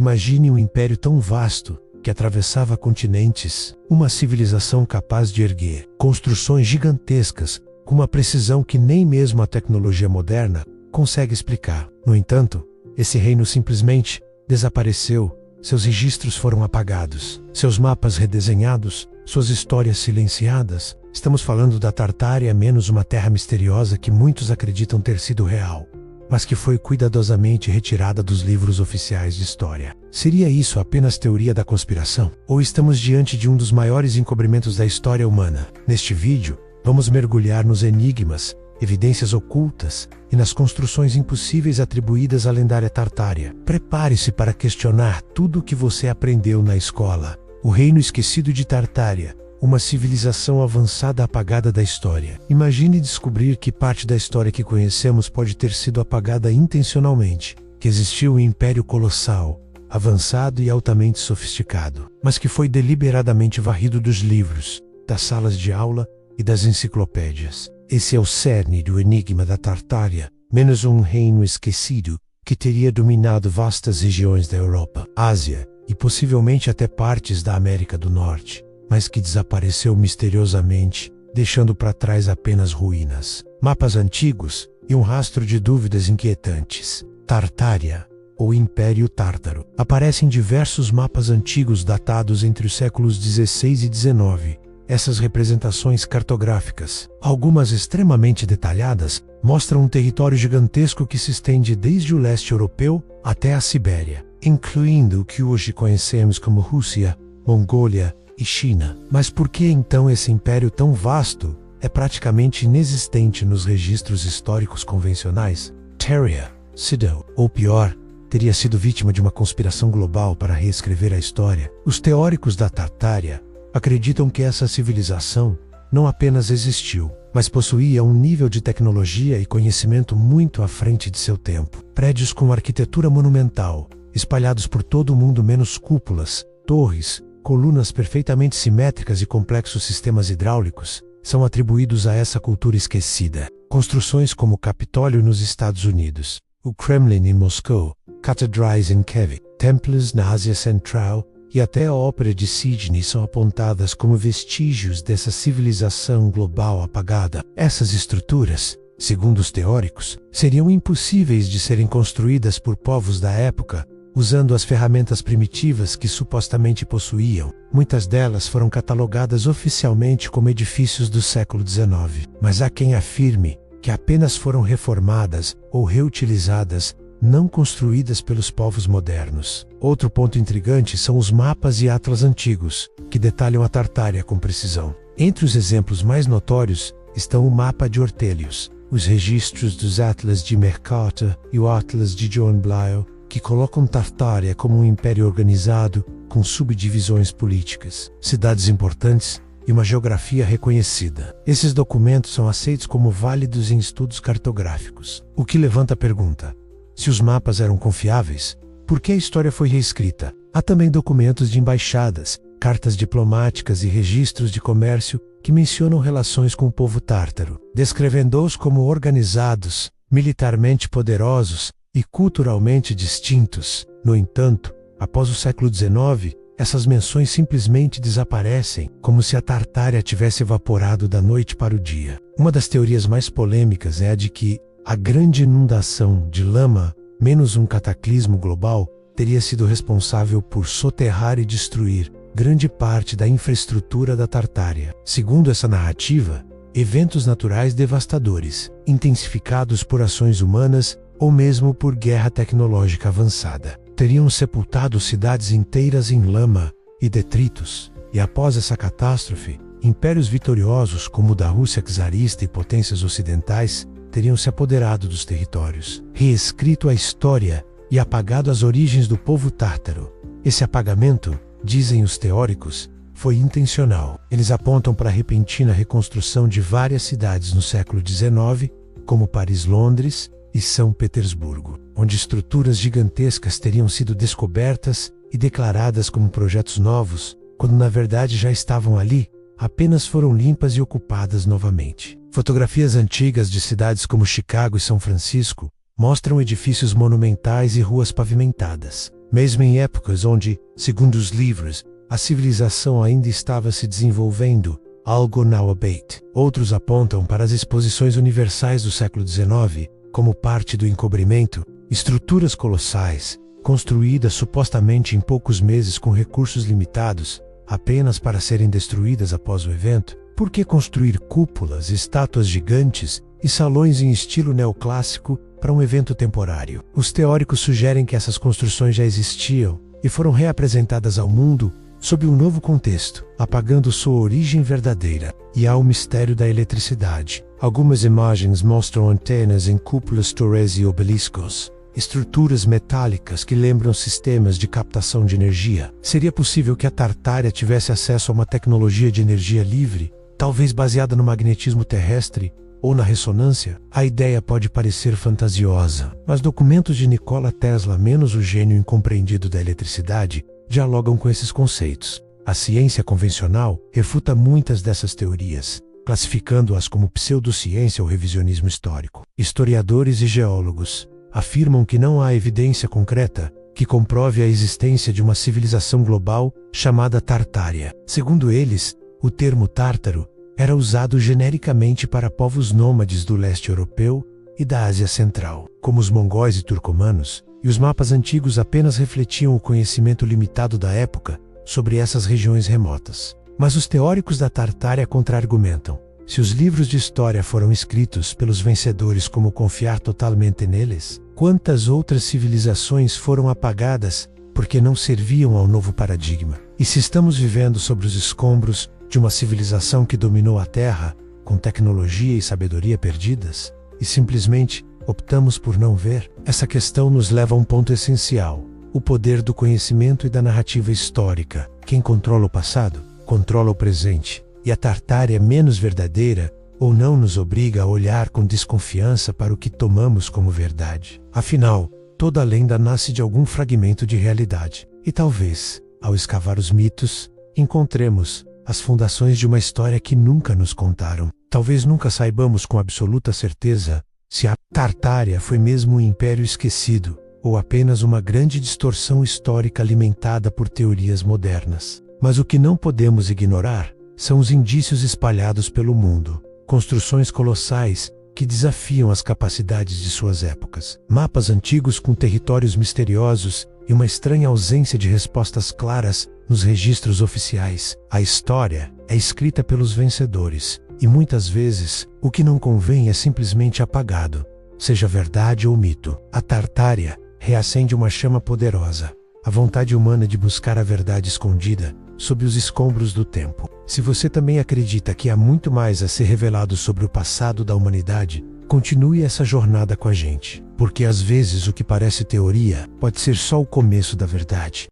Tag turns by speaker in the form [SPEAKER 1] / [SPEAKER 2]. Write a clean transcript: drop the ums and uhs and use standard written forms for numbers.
[SPEAKER 1] Imagine um império tão vasto que atravessava continentes, uma civilização capaz de erguer construções gigantescas com uma precisão que nem mesmo a tecnologia moderna consegue explicar. No entanto, esse reino simplesmente desapareceu, seus registros foram apagados, seus mapas redesenhados, suas histórias silenciadas. Estamos falando da Tartária, menos uma terra misteriosa que muitos acreditam ter sido real, mas que foi cuidadosamente retirada dos livros oficiais de história. Seria isso apenas teoria da conspiração? Ou estamos diante de um dos maiores encobrimentos da história humana? Neste vídeo, vamos mergulhar nos enigmas, evidências ocultas e nas construções impossíveis atribuídas à lendária Tartária. Prepare-se para questionar tudo o que você aprendeu na escola. O reino esquecido de Tartária, uma civilização avançada apagada da história. Imagine descobrir que parte da história que conhecemos pode ter sido apagada intencionalmente, que existiu um império colossal, avançado e altamente sofisticado, mas que foi deliberadamente varrido dos livros, das salas de aula e das enciclopédias. Esse é o cerne do enigma da Tartária, menos um reino esquecido que teria dominado vastas regiões da Europa, Ásia e possivelmente até partes da América do Norte, mas que desapareceu misteriosamente, deixando para trás apenas ruínas, mapas antigos e um rastro de dúvidas inquietantes. Tartária, ou Império Tártaro, aparece em diversos mapas antigos datados entre os séculos XVI e XIX. Essas representações cartográficas, algumas extremamente detalhadas, mostram um território gigantesco que se estende desde o leste europeu até a Sibéria, incluindo o que hoje conhecemos como Rússia, Mongólia e China. Mas por que então esse império tão vasto é praticamente inexistente nos registros históricos convencionais? Tartaria, Siddle, ou pior, teria sido vítima de uma conspiração global para reescrever a história. Os teóricos da Tartária acreditam que essa civilização não apenas existiu, mas possuía um nível de tecnologia e conhecimento muito à frente de seu tempo. Prédios com arquitetura monumental, espalhados por todo o mundo menos cúpulas, torres, colunas perfeitamente simétricas e complexos sistemas hidráulicos, são atribuídos a essa cultura esquecida. Construções como o Capitólio nos Estados Unidos, o Kremlin em Moscou, catedrais em Kiev, templos na Ásia Central e até a Ópera de Sydney são apontadas como vestígios dessa civilização global apagada. Essas estruturas, segundo os teóricos, seriam impossíveis de serem construídas por povos da época, usando as ferramentas primitivas que supostamente possuíam. Muitas delas foram catalogadas oficialmente como edifícios do século XIX, mas há quem afirme que apenas foram reformadas ou reutilizadas, não construídas pelos povos modernos. Outro ponto intrigante são os mapas e atlas antigos, que detalham a Tartária com precisão. Entre os exemplos mais notórios estão o mapa de Ortelius, os registros dos atlas de Mercator e o atlas de John Blyle, que colocam Tartária como um império organizado com subdivisões políticas, cidades importantes e uma geografia reconhecida. Esses documentos são aceitos como válidos em estudos cartográficos, o que levanta a pergunta: se os mapas eram confiáveis, por que a história foi reescrita? Há também documentos de embaixadas, cartas diplomáticas e registros de comércio que mencionam relações com o povo tártaro, descrevendo-os como organizados, militarmente poderosos e culturalmente distintos. No entanto, após o século XIX, essas menções simplesmente desaparecem, como se a Tartária tivesse evaporado da noite para o dia. Uma das teorias mais polêmicas é a de que a grande inundação de lama, menos um cataclismo global, teria sido responsável por soterrar e destruir grande parte da infraestrutura da Tartária. Segundo essa narrativa, eventos naturais devastadores, intensificados por ações humanas ou mesmo por guerra tecnológica avançada, teriam sepultado cidades inteiras em lama e detritos. E após essa catástrofe, impérios vitoriosos como o da Rússia czarista e potências ocidentais teriam se apoderado dos territórios, reescrito a história e apagado as origens do povo tártaro. Esse apagamento, dizem os teóricos, foi intencional. Eles apontam para a repentina reconstrução de várias cidades no século XIX, como Paris, Londres e São Petersburgo, onde estruturas gigantescas teriam sido descobertas e declaradas como projetos novos, quando na verdade já estavam ali, apenas foram limpas e ocupadas novamente. Fotografias antigas de cidades como Chicago e São Francisco mostram edifícios monumentais e ruas pavimentadas, mesmo em épocas onde, segundo os livros, a civilização ainda estava se desenvolvendo. Algo now abate. Outros apontam para as exposições universais do século XIX, como parte do encobrimento, estruturas colossais, construídas supostamente em poucos meses com recursos limitados, apenas para serem destruídas após o evento. Por que construir cúpulas, estátuas gigantes e salões em estilo neoclássico para um evento temporário? Os teóricos sugerem que essas construções já existiam e foram reapresentadas ao mundo sob um novo contexto, apagando sua origem verdadeira. E há o mistério da eletricidade. Algumas imagens mostram antenas em cúpulas, torres e obeliscos, estruturas metálicas que lembram sistemas de captação de energia. Seria possível que a Tartária tivesse acesso a uma tecnologia de energia livre, talvez baseada no magnetismo terrestre ou na ressonância? A ideia pode parecer fantasiosa, mas documentos de Nikola Tesla, menos o gênio incompreendido da eletricidade, dialogam com esses conceitos. A ciência convencional refuta muitas dessas teorias, classificando-as como pseudociência ou revisionismo histórico. Historiadores e geólogos afirmam que não há evidência concreta que comprove a existência de uma civilização global chamada Tartária. Segundo eles, o termo tártaro era usado genericamente para povos nômades do leste europeu e da Ásia Central, como os mongóis e turcomanos, e os mapas antigos apenas refletiam o conhecimento limitado da época sobre essas regiões remotas. Mas os teóricos da Tartária contra-argumentam: se os livros de história foram escritos pelos vencedores, como confiar totalmente neles? Quantas outras civilizações foram apagadas porque não serviam ao novo paradigma? E se estamos vivendo sobre os escombros de uma civilização que dominou a Terra, com tecnologia e sabedoria perdidas, e simplesmente optamos por não ver? Essa questão nos leva a um ponto essencial: o poder do conhecimento e da narrativa histórica. Quem controla o passado, controla o presente, e a Tartária menos verdadeira ou não nos obriga a olhar com desconfiança para o que tomamos como verdade. Afinal, toda lenda nasce de algum fragmento de realidade, e talvez, ao escavar os mitos, encontremos as fundações de uma história que nunca nos contaram. Talvez nunca saibamos com absoluta certeza se a Tartária foi mesmo um império esquecido, ou apenas uma grande distorção histórica alimentada por teorias modernas. Mas o que não podemos ignorar são os indícios espalhados pelo mundo. Construções colossais que desafiam as capacidades de suas épocas. Mapas antigos com territórios misteriosos e uma estranha ausência de respostas claras nos registros oficiais. A história é escrita pelos vencedores, e muitas vezes, o que não convém é simplesmente apagado, seja verdade ou mito. A Tartária reacende uma chama poderosa, a vontade humana de buscar a verdade escondida sob os escombros do tempo. Se você também acredita que há muito mais a ser revelado sobre o passado da humanidade, continue essa jornada com a gente, porque às vezes o que parece teoria pode ser só o começo da verdade.